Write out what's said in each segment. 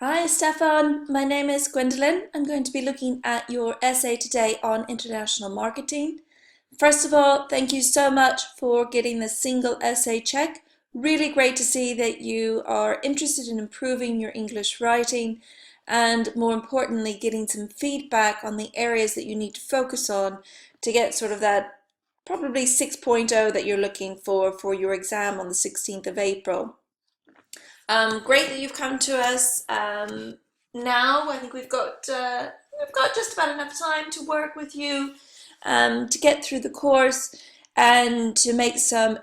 Hi Stefan, my name is Gwendolyn. I'm going to be looking at your essay today on international marketing. First of all, thank you so much for getting the single essay check. Really great to see that you are interested in improving your English writing and more importantly, getting some feedback on the areas that you need to focus on to get sort of that probably 6.0 that you're looking for your exam on the 16th of April. Great that you've come to us now. I think we've got just about enough time to work with you to get through the course and to make some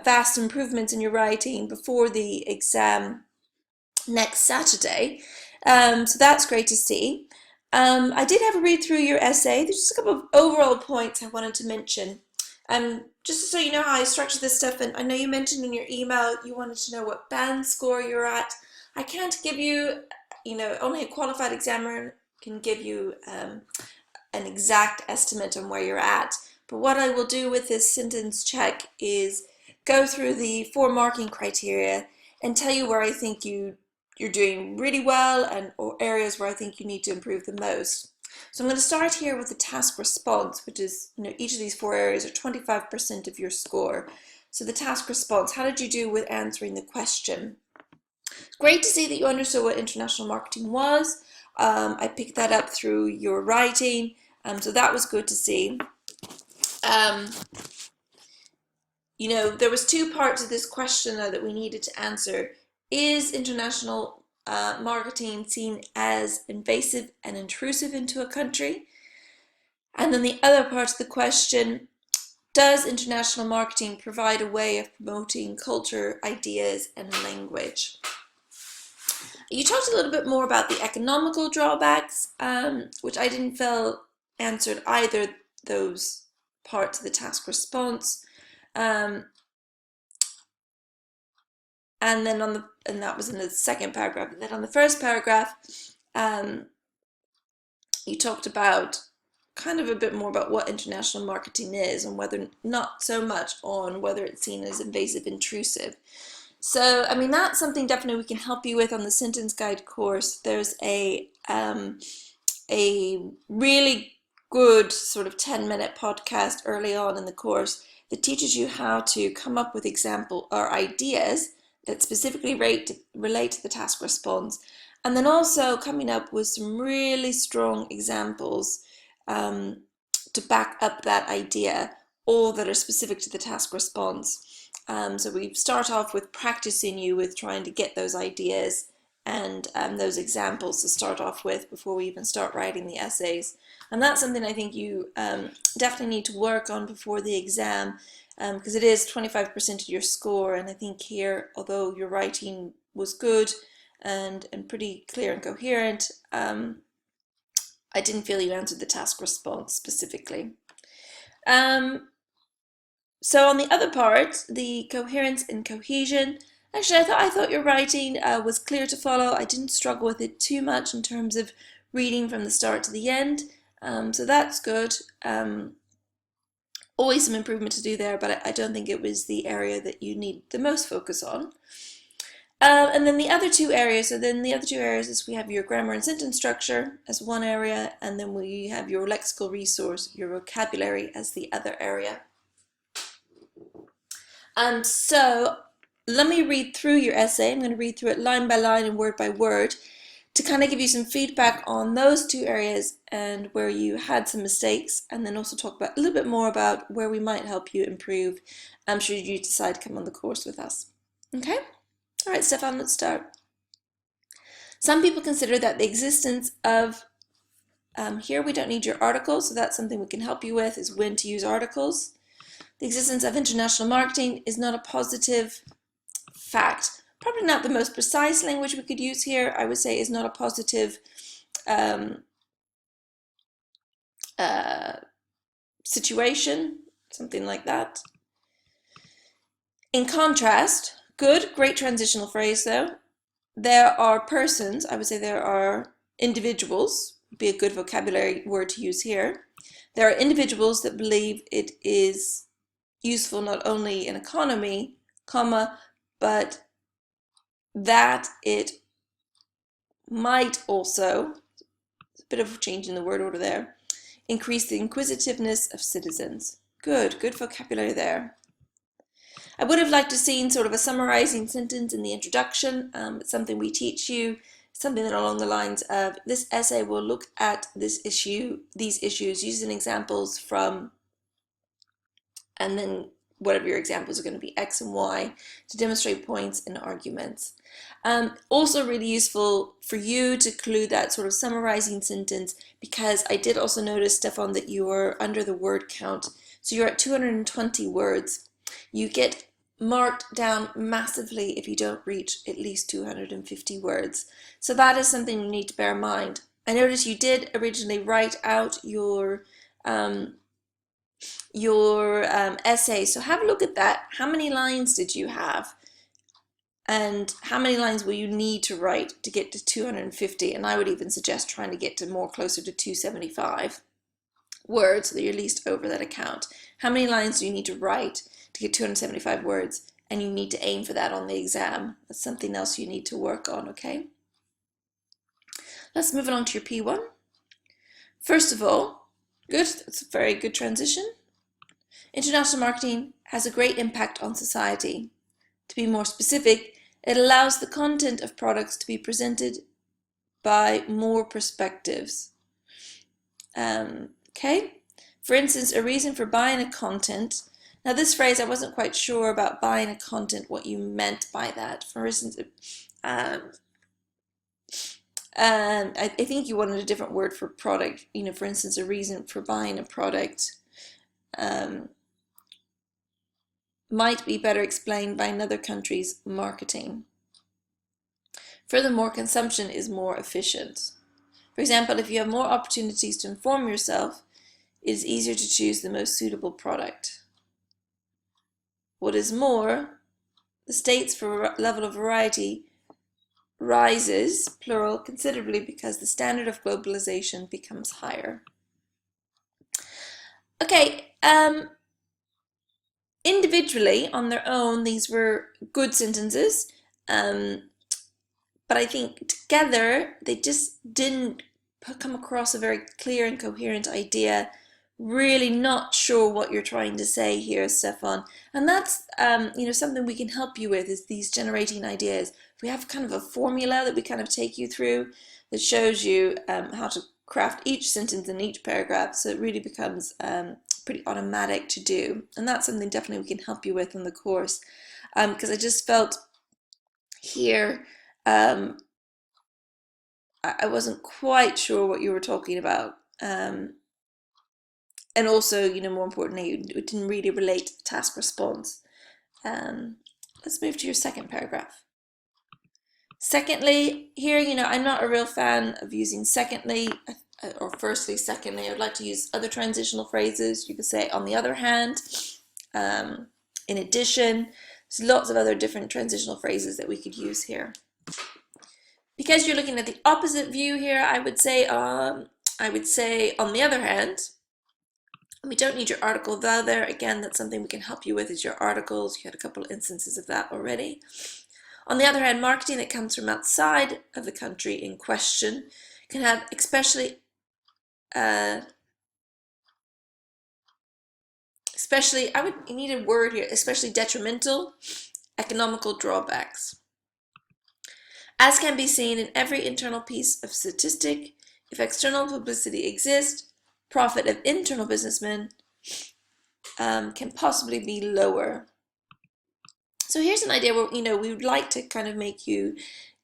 vast improvements in your writing before the exam next Saturday. So that's great to see. I did have a read through your essay. There's just a couple of overall points I wanted to mention. Just so you know how I structure this stuff, and I know you mentioned in your email you wanted to know what band score you're at. I can't give you, only a qualified examiner can give you an exact estimate on where you're at. But what I will do with this sentence check is go through the 4 marking criteria and tell you where I think you're doing really well and or areas where I think you need to improve the most. So I'm going to start here with the task response, which is, each of these 4 areas are 25% of your score. So the task response, how did you do with answering the question? It's great to see that you understood what international marketing was. I picked that up through your writing, so that was good to see. There was 2 parts of this question that we needed to answer. Is international marketing seen as invasive and intrusive into a country? And then the other part of the question, does international marketing provide a way of promoting culture, ideas, and language? You talked a little bit more about the economical drawbacks, which I didn't feel answered either those parts of the task response. And then that was in the second paragraph. And then on the first paragraph, you talked about kind of a bit more about what international marketing is and whether not so much on whether it's seen as invasive, intrusive. So, that's something definitely we can help you with on the sentence guide course. There's a really good sort of 10-minute podcast early on in the course that teaches you how to come up with example or ideas that specifically relate to the task response, and then also coming up with some really strong examples to back up that idea, all that are specific to the task response. So we start off with practicing you with trying to get those ideas and those examples to start off with before we even start writing the essays. And that's something I think you definitely need to work on before the exam, because it is 25% of your score. And I think here, although your writing was good and pretty clear and coherent, I didn't feel you answered the task response specifically. So on the other part, the coherence and cohesion, actually I thought your writing was clear to follow. I didn't struggle with it too much in terms of reading from the start to the end, so that's good. Always some improvement to do there, but I don't think it was the area that you need the most focus on. And then the other 2 areas, is we have your grammar and sentence structure as one area, and then we have your lexical resource, your vocabulary as the other area. So let me read through your essay. I'm going to read through it line by line and word by word to kind of give you some feedback on those 2 areas and where you had some mistakes, and then also talk about a little bit more about where we might help you improve should you decide to come on the course with us. Okay? All right, Stefan, let's start. Some people consider that the existence of, here we don't need your articles, so that's something we can help you with, is when to use articles. The existence of international marketing is not a positive fact. Probably not the most precise language we could use here. I would say is not a positive situation, something like that. In contrast, good, great transitional phrase though. There are persons, I would say there are individuals, would be a good vocabulary word to use here. There are individuals that believe it is useful not only in economy, but that it might also, a bit of a change in the word order there, increase the inquisitiveness of citizens. Good vocabulary there. I would have liked to have seen sort of a summarizing sentence in the introduction. It's something we teach you, something that along the lines of, this essay will look at these issues using examples from, and then whatever your examples are going to be, X and Y, to demonstrate points and arguments. Also really useful for you to include that sort of summarizing sentence, because I did also notice, Stefan, that you are under the word count. So you're at 220 words. You get marked down massively if you don't reach at least 250 words. So that is something you need to bear in mind. I noticed you did originally write out your essay, so have a look at that. How many lines did you have? And how many lines will you need to write to get to 250? And I would even suggest trying to get to more closer to 275 words, so that you're at least over that account. How many lines do you need to write to get 275 words? And you need to aim for that on the exam. That's something else you need to work on, okay? Let's move along to your P1. First of all, good, that's a very good transition. International marketing has a great impact on society. To be more specific, it allows the content of products to be presented by more perspectives. Okay, for instance, a reason for buying a content. Now this phrase, I wasn't quite sure about buying a content, what you meant by that. For instance, I think you wanted a different word for product. You know, for instance, a reason for buying a product might be better explained by another country's marketing. Furthermore, consumption is more efficient. For example, if you have more opportunities to inform yourself, it is easier to choose the most suitable product. What is more, the states for level of variety rises, plural, considerably because the standard of globalization becomes higher. Okay, individually, on their own, these were good sentences, but I think together they just didn't come across a very clear and coherent idea. Really not sure what you're trying to say here, Stefan. And that's something we can help you with, is these generating ideas. We have kind of a formula that we kind of take you through that shows you how to craft each sentence in each paragraph, so it really becomes pretty automatic to do. And that's something definitely we can help you with in the course, because I just felt here I wasn't quite sure what you were talking about. And also, more importantly, it didn't really relate to task response. Let's move to your second paragraph. Secondly, here, I'm not a real fan of using secondly or firstly, secondly. I would like to use other transitional phrases. You could say on the other hand, in addition. There's lots of other different transitional phrases that we could use here. Because you're looking at the opposite view here, I would say on the other hand. We don't need your article thou there. Again, that's something we can help you with, is your articles. You had a couple of instances of that already. On the other hand, marketing that comes from outside of the country in question can have you need a word here, especially detrimental economical drawbacks. As can be seen in every internal piece of statistic, if external publicity exists, profit of internal businessmen can possibly be lower. So here's an idea where, we would like to kind of make you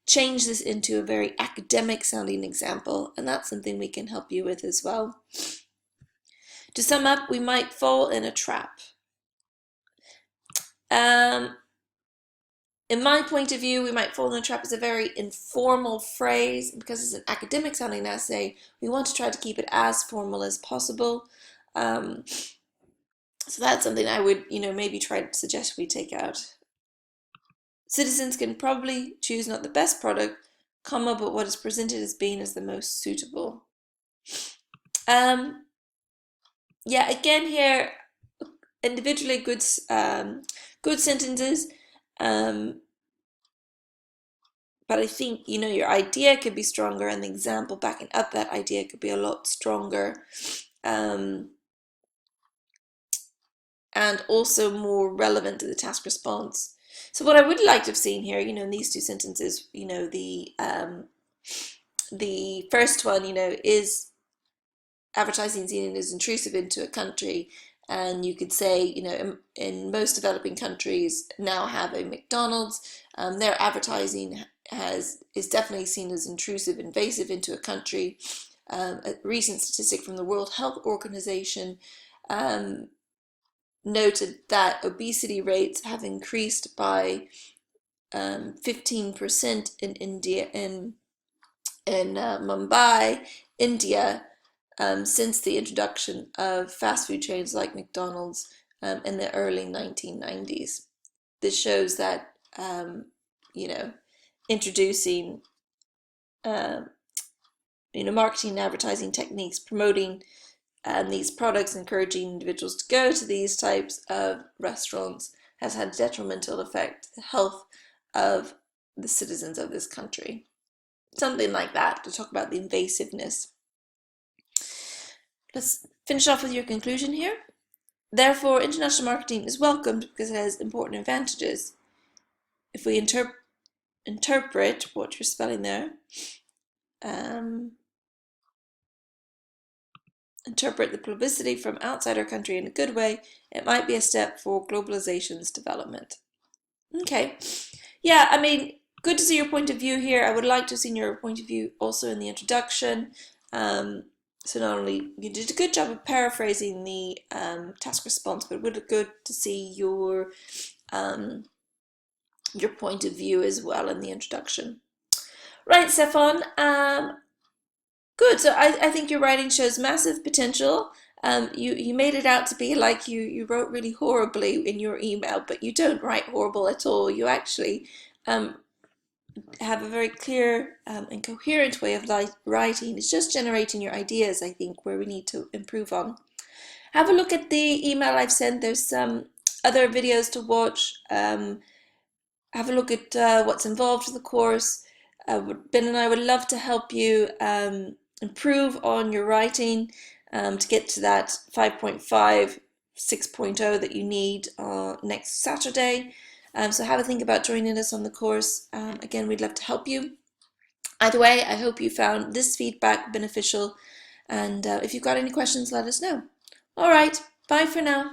change this into a very academic sounding example, and that's something we can help you with as well. To sum up, we might fall in a trap. In my point of view, we might fall in a trap is a very informal phrase. Because it's an academic sounding essay, we want to try to keep it as formal as possible. So that's something I would, maybe try to suggest we take out. Citizens can probably choose not the best product, but what is presented as being as the most suitable. Yeah, again here, individually good sentences, but I think, you know, your idea could be stronger and the example backing up that idea could be a lot stronger. And also more relevant to the task response. So what I would like to have seen here, you know, in these two sentences, you know, the first one, you know, is advertising seen as intrusive into a country, and you could say, you know, in most developing countries now have a McDonald's, their advertising is definitely seen as intrusive, invasive into a country. A recent statistic from the World Health Organization noted that obesity rates have increased by 15% in India, in Mumbai, India, since the introduction of fast food chains like McDonald's in the early 1990s. This shows that, you know, introducing, you know, marketing and advertising techniques, promoting these products, encouraging individuals to go to these types of restaurants, has had detrimental effect on the health of the citizens of this country. Something like that, to talk about the invasiveness. Let's finish off with your conclusion here. Therefore, international marketing is welcomed because it has important advantages. If we interpret what you're spelling there, interpret the publicity from outside our country in a good way, it might be a step for globalization's development. Okay. Yeah, I mean, good to see your point of view here. I would like to have seen your point of view also in the introduction. So not only you did a good job of paraphrasing the task response, but it would be good to see your point of view as well in the introduction. Right, Stefan. Good. So I think your writing shows massive potential. You made it out to be like you wrote really horribly in your email, but you don't write horrible at all. You actually have a very clear and coherent way of writing. It's just generating your ideas, I think, where we need to improve on. Have a look at the email I've sent. There's some other videos to watch. Have a look at what's involved with the course. Ben and I would love to help you improve on your writing to get to that 5.5, 6.0 that you need next Saturday. So have a think about joining us on the course. Again, we'd love to help you. Either way, I hope you found this feedback beneficial, and if you've got any questions, let us know. All right, bye for now.